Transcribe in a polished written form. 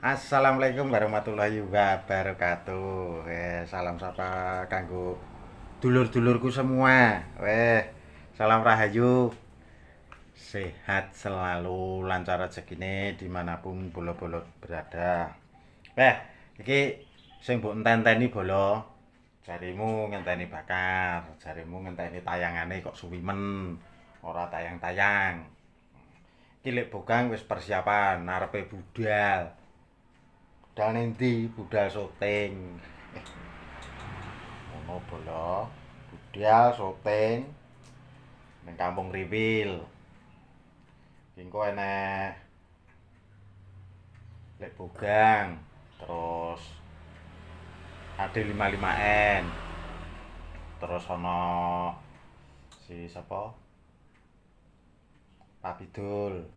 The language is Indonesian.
Assalamualaikum warahmatullahi wabarakatuh. Salam sapa kanggo dulur-dulurku semua. Salam rahayu. Sehat selalu, lancar rezekine dimanapun bolo-bolo berada. Iki sing mbok enteni bolo. Jarimu ngenteni bakar, jarimu ngenteni tayangane kok suwi men. Ora tayang-tayang. Iki lek bogang wis persiapan arepe budal. Budal ning ndi? Budal syuting. Ngono bola. Budal syuting ning Kampung Riwil. Engko enek lek bogang terus ada 55N. Terus ana si sapa? Pak Bidul.